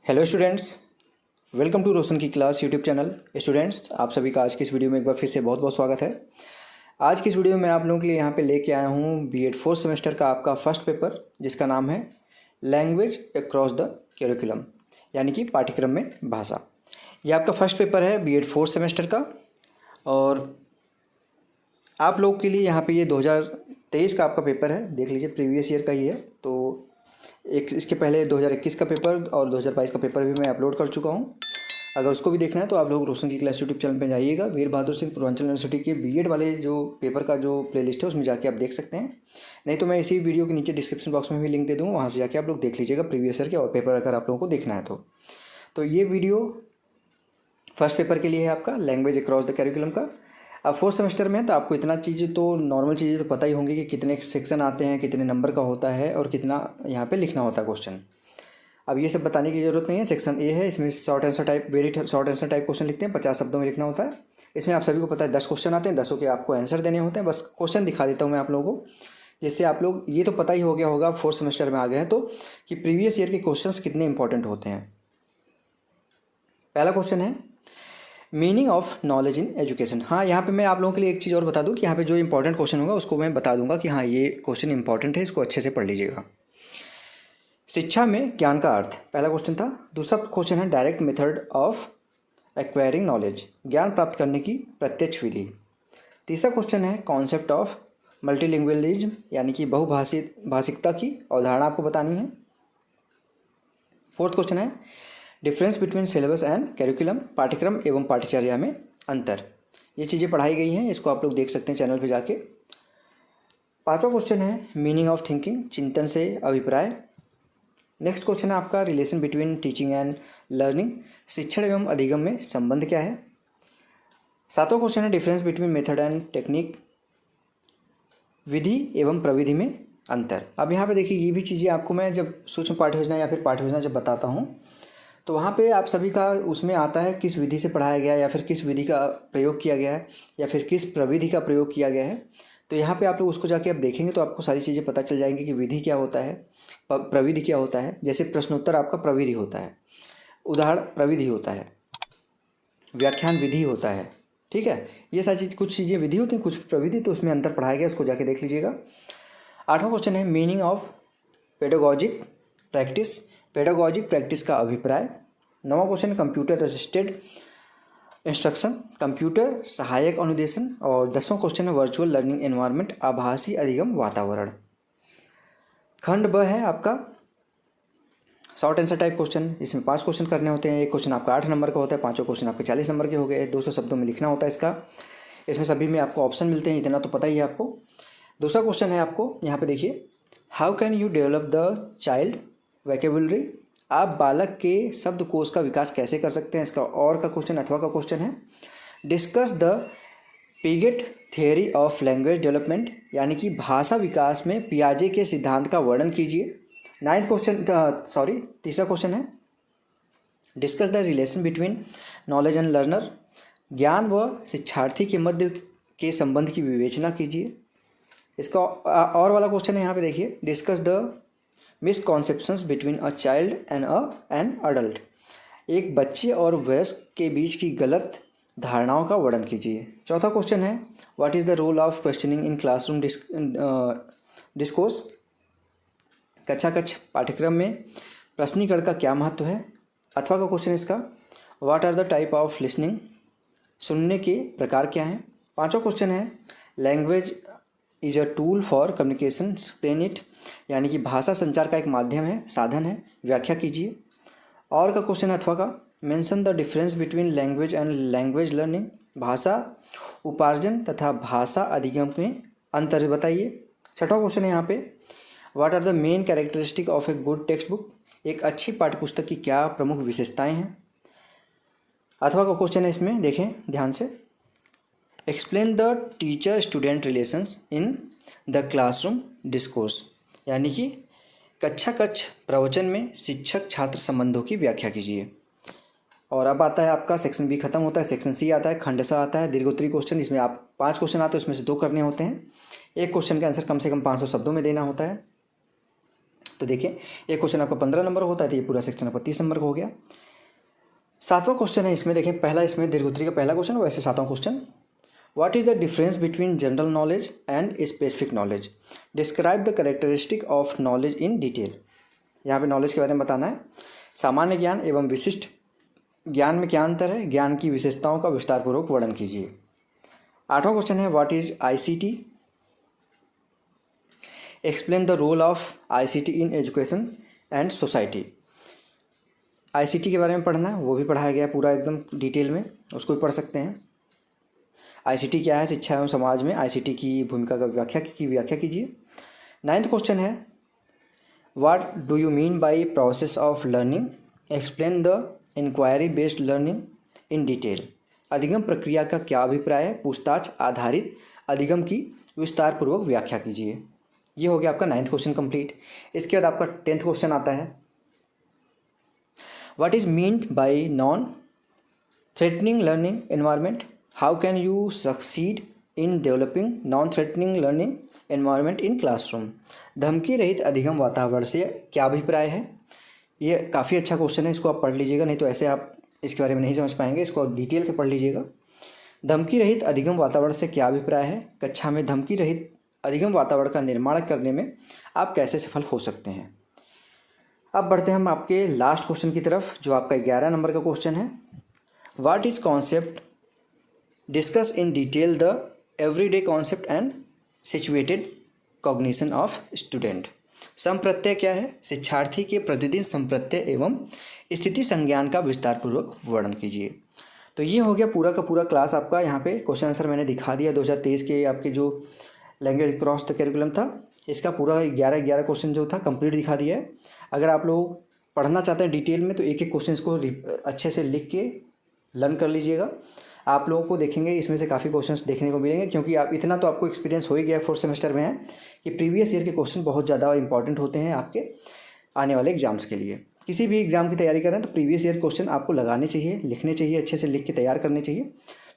Hello students, welcome to रोशन की class YouTube channel. Students, आप सभी का आज की इस वीडियो में एक बार फिर से बहुत बहुत स्वागत है। आज की इस वीडियो में आप लोगों के लिए यहाँ पे लेके आया हूँ बीएड फोर्थ सेमेस्टर का आपका फर्स्ट पेपर, जिसका नाम है लैंग्वेज अक्रॉस द करिकुलम, यानी कि पाठ्यक्रम में भाषा। ये आपका फर्स्ट पेपर है बीएड फोर्थ सेमेस्टर का, और आप लोग के लिए यहाँ पे ये 2023 का आपका पेपर है। देख लीजिए, प्रीवियस ईयर का ही है। तो एक इसके पहले 2021 का पेपर और 2022 का पेपर भी मैं अपलोड कर चुका हूँ। अगर उसको भी देखना है तो आप लोग रोशन की क्लास यूट्यूब चैनल पे जाइएगा। वीर बहादुर सिंह पूर्वांचल यूनिवर्सिटी के बीएड वाले जो पेपर का जो प्लेलिस्ट है उसमें जाके आप देख सकते हैं। नहीं तो मैं इसी वीडियो के नीचे डिस्क्रिप्शन बॉक्स में भी लिंक दे दूँगा, वहाँ से जाके आप लोग देख लीजिएगा प्रीवियस ईयर के और पेपर अगर आप लोगों को देखना है तो ये वीडियो फर्स्ट पेपर के लिए है आपका लैंग्वेज अक्रॉस द करिकुलम का। अब फोर्थ सेमेस्टर में तो आपको इतना चीज़ें तो नॉर्मल चीज़ें तो पता ही होंगी कि कितने सेक्शन आते हैं, कितने नंबर का होता है और कितना यहाँ पे लिखना होता है क्वेश्चन। अब ये सब बताने की ज़रूरत नहीं है। सेक्शन ए है, इसमें short answer type, very short answer type question लिखते हैं, 50 शब्दों में लिखना होता है। इसमें आप सभी को पता है 10 क्वेश्चन आते हैं, 10 के आपको आंसर देने होते हैं। बस क्वेश्चन दिखा देता हूँ मैं आप लोगों को, जिससे आप लोग ये तो पता ही हो गया होगा फोर्थ सेमेस्टर में आ गए हैं तो कि प्रीवियस ईयर के क्वेश्चन कितने इंपॉर्टेंट होते हैं। पहला क्वेश्चन है meaning of knowledge in education. हाँ, यहाँ पे मैं आप लोगों के लिए एक चीज़ और बता दूँ कि यहाँ पे जो इंपॉर्टेंट क्वेश्चन होगा उसको मैं बता दूंगा कि हाँ ये क्वेश्चन इंपॉर्टेंट है, इसको अच्छे से पढ़ लीजिएगा। शिक्षा में ज्ञान का अर्थ, पहला क्वेश्चन था। दूसरा क्वेश्चन है direct method of acquiring knowledge, ज्ञान प्राप्त करने की प्रत्यक्ष विधि। तीसरा क्वेश्चन है कॉन्सेप्ट ऑफ मल्टीलिंगुअलिज्म, यानी कि भाषिकता की अवधारणा आपको बतानी है। फोर्थ क्वेश्चन है difference between syllabus and curriculum, पाठ्यक्रम एवं पाठ्यचर्या में अंतर। ये चीज़ें पढ़ाई गई हैं, इसको आप लोग देख सकते हैं चैनल पे जाके। पांचवा क्वेश्चन है मीनिंग ऑफ थिंकिंग, चिंतन से अभिप्राय। नेक्स्ट क्वेश्चन है आपका relation between teaching and learning, शिक्षण एवं अधिगम में संबंध क्या है। सातवां क्वेश्चन है difference between method and technique, विधि एवं प्रविधि में अंतर। अब यहाँ पे देखिए, ये भी चीज़ें आपको मैं जब सूक्ष्म पाठ्य योजना या फिर पाठ्य योजना जब बताता हूँ तो वहाँ पे आप सभी का उसमें आता है किस विधि से पढ़ाया गया है, या फिर किस विधि का प्रयोग किया गया है, या फिर किस प्रविधि का प्रयोग किया गया है। तो यहाँ पे आप लोग उसको जाके आप देखेंगे तो आपको सारी चीज़ें पता चल जाएंगी कि विधि क्या होता है, प्रविधि क्या होता है। जैसे प्रश्नोत्तर आपका प्रविधि होता है, उदाहरण प्रविधि होता है, व्याख्यान विधि होता है, ठीक है। ये सारी चीज़, कुछ चीज़ें विधि होती हैं, कुछ प्रविधि, तो उसमें अंतर पढ़ाया गया, उसको जाके देख लीजिएगा। आठवां क्वेश्चन है मीनिंग ऑफ पेडागॉजिक प्रैक्टिस, पेडागॉजिक प्रैक्टिस का अभिप्राय। नवा question computer assisted instruction, computer सहायक अनुदेशन। और 10वां क्वेश्चन है वर्चुअल लर्निंग एनवायरनमेंट, आभासी अधिगम वातावरण। खंड ब है आपका शॉर्ट आंसर टाइप क्वेश्चन, इसमें 5 क्वेश्चन करने होते हैं। एक क्वेश्चन आपका 8 नंबर का होता है, 5 क्वेश्चन आपके 40 नंबर के हो गए। 200 शब्दों में लिखना होता है इसका। इसमें सभी में आपको ऑप्शन मिलते हैं, इतना तो पता ही है आपको। दूसरा क्वेश्चन है आपको यहाँ पे देखिए, how can you develop the child vocabulary, आप बालक के शब्दकोश का विकास कैसे कर सकते हैं। इसका और का क्वेश्चन, अथवा का क्वेश्चन है। Discuss the Piaget theory of language development, यानी कि भाषा विकास में पियाजे के सिद्धांत का वर्णन कीजिए। तीसरा क्वेश्चन है discuss the relation between knowledge and learner, ज्ञान व शिक्षार्थी के मध्य के संबंध की विवेचना कीजिए। इसका और वाला क्वेश्चन है यहाँ पे देखिए, discuss the misconceptions between a child and an adult, एक बच्चे और वयस्क के बीच की गलत धारणाओं का वर्णन कीजिए। चौथा क्वेश्चन है what is the role of questioning in classroom discourse, कक्षा कक्ष पाठ्यक्रम में प्रश्नीकरण का क्या महत्व है। अथवा का क्वेश्चन इसका what are the type of listening, सुनने के प्रकार क्या हैं। पांचवा क्वेश्चन है language is a tool for communication, explain it, यानी कि भाषा संचार का एक माध्यम है, साधन है, व्याख्या कीजिए। और का क्वेश्चन है अथवा का mention the difference between language and language learning, भाषा उपार्जन तथा भाषा अधिगम में अंतर बताइए। छठवां क्वेश्चन है यहाँ पे what are the main characteristic of a good textbook, एक अच्छी पाठ्यपुस्तक की क्या प्रमुख विशेषताएं हैं। अथवा का क्वेश्चन है, इसमें देखें ध्यान से, explain the teacher student relations in the classroom discourse, यानी कि कक्षा कक्ष प्रवचन में शिक्षक छात्र संबंधों की व्याख्या कीजिए। और अब आता है आपका सेक्शन बी, खत्म होता है, सेक्शन सी आता है, खंड सा आता है, दीर्घोत्तरी क्वेश्चन। इसमें आप 5 क्वेश्चन आते हैं, उसमें से 2 करने होते हैं। एक क्वेश्चन का आंसर कम से कम 500 शब्दों में देना होता है। तो देखिए एक क्वेश्चन आपका 15 नंबर होता है तो ये पूरा सेक्शन आपका 30 नंबर का हो गया। 7वां क्वेश्चन है इसमें, देखें पहला इसमें दीर्घोत्तरी का पहला क्वेश्चन, वैसे 7वां question, what is the difference between general knowledge and specific knowledge, describe the characteristic of knowledge in detail. यहाँ पे नॉलेज के बारे में बताना है। सामान्य ज्ञान एवं विशिष्ट ज्ञान में क्या अंतर है, ज्ञान की विशेषताओं का विस्तारपूर्वक वर्णन कीजिए। 8वां क्वेश्चन है what is ICT, explain the role of ICT in education and society. ICT के बारे में पढ़ना है, वो भी पढ़ाया गया पूरा एकदम डिटेल में, उसको भी पढ़ सकते हैं। ICT क्या है, शिक्षा एवं समाज में ICT की भूमिका का व्याख्या कीजिए। 9वां क्वेश्चन है what do you mean by process of learning, explain the inquiry based learning in detail. अधिगम प्रक्रिया का क्या अभिप्राय है, पूछताछ आधारित अधिगम की विस्तारपूर्वक व्याख्या कीजिए। ये हो गया आपका 9वां क्वेश्चन कंप्लीट। इसके बाद आपका 10वां क्वेश्चन आता है what is meant by non threatening learning environment, how can you succeed in developing non threatening learning environment in classroom. धमकी रहित अधिगम वातावरण से क्या अभिप्राय है। ये काफ़ी अच्छा क्वेश्चन है, इसको आप पढ़ लीजिएगा, नहीं तो ऐसे आप इसके बारे में नहीं समझ पाएंगे, इसको डिटेल से पढ़ लीजिएगा। धमकी रहित अधिगम वातावरण से क्या अभिप्राय है, कक्षा में धमकी रहित अधिगम वातावरण का निर्माण करने में आप कैसे सफल हो सकते हैं। अब बढ़ते हैं हम आपके लास्ट क्वेश्चन की तरफ, जो आपका 11 नंबर का क्वेश्चन है। What is concept, discuss in detail the everyday concept and situated cognition of student. संप्रत्यय क्या है, शिक्षार्थी के प्रतिदिन संप्रत्यय एवं स्थिति संज्ञान का विस्तारपूर्वक वर्णन कीजिए। तो ये हो गया पूरा का पूरा क्लास आपका। यहाँ पे क्वेश्चन आंसर मैंने दिखा दिया। 2023 के आपके जो लैंग्वेज क्रॉस द करिकुलम था, इसका पूरा 11 क्वेश्चन जो था कंप्लीट दिखा दिया है। अगर आप लोग पढ़ना चाहते हैं डिटेल में तो एक एक क्वेश्चन को अच्छे से लिख के लर्न कर लीजिएगा। आप लोगों को देखेंगे इसमें से काफ़ी क्वेश्चंस देखने को मिलेंगे, क्योंकि आप इतना तो आपको एक्सपीरियंस हो ही गया 4th सेमेस्टर में है कि प्रीवियस ईयर के क्वेश्चन बहुत ज़्यादा इंपॉर्टेंट होते हैं आपके आने वाले एग्जाम्स के लिए। किसी भी एग्जाम की तैयारी कर रहे हैं तो प्रीवियस ईयर क्वेश्चन आपको लगाने चाहिए, लिखने चाहिए, अच्छे से लिख के तैयार करने चाहिए।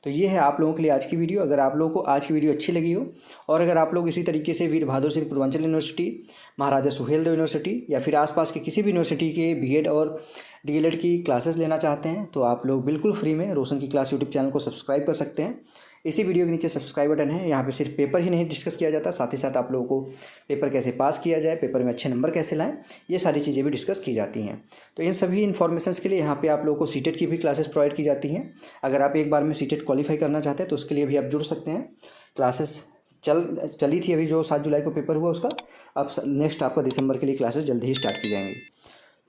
तो ये है आप लोगों के लिए आज की वीडियो। अगर आप लोगों को आज की वीडियो अच्छी लगी हो और अगर आप लोग इसी तरीके से वीर बहादुर सिंह पूर्वांचल यूनिवर्सिटी, महाराजा सुहेलदेव यूनिवर्सिटी या फिर आसपास के किसी भी यूनिवर्सिटी के BEd और DLED की क्लासेस लेना चाहते हैं तो आप लोग बिल्कुल फ्री में रोशन की क्लास यूट्यूब चैनल को सब्सक्राइब कर सकते हैं। इसी वीडियो के नीचे सब्सक्राइब बटन है। यहाँ पे सिर्फ पेपर ही नहीं डिस्कस किया जाता, साथ ही साथ आप लोगों को पेपर कैसे पास किया जाए, पेपर में अच्छे नंबर कैसे लाएं, ये सारी चीज़ें भी डिस्कस की जाती हैं। तो इन सभी इन्फॉर्मेशन के लिए यहाँ पे आप लोगों को सीटेट की भी क्लासेस प्रोवाइड की जाती हैं। अगर आप एक बार में सीटेट क्वालिफाई करना चाहते हैं तो उसके लिए भी आप जुड़ सकते हैं। क्लासेस चली थी अभी, जो 7 जुलाई को पेपर हुआ उसका, अब नेक्स्ट आपका दिसंबर के लिए क्लासेस जल्दी ही स्टार्ट की जाएंगी।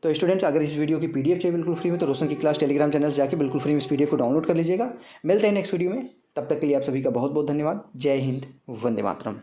तो स्टूडेंट्स, अगर इस वीडियो की PDF चाहिए बिल्कुल फ्री में तो रोशन की क्लास टेलीग्राम चैनल जाके बिल्कुल फ्री में इस PDF को डाउनलोड कर लीजिएगा। मिलते हैं नेक्स्ट वीडियो में, तब तक के लिए आप सभी का बहुत बहुत धन्यवाद। जय हिंद, वंदे मातरम।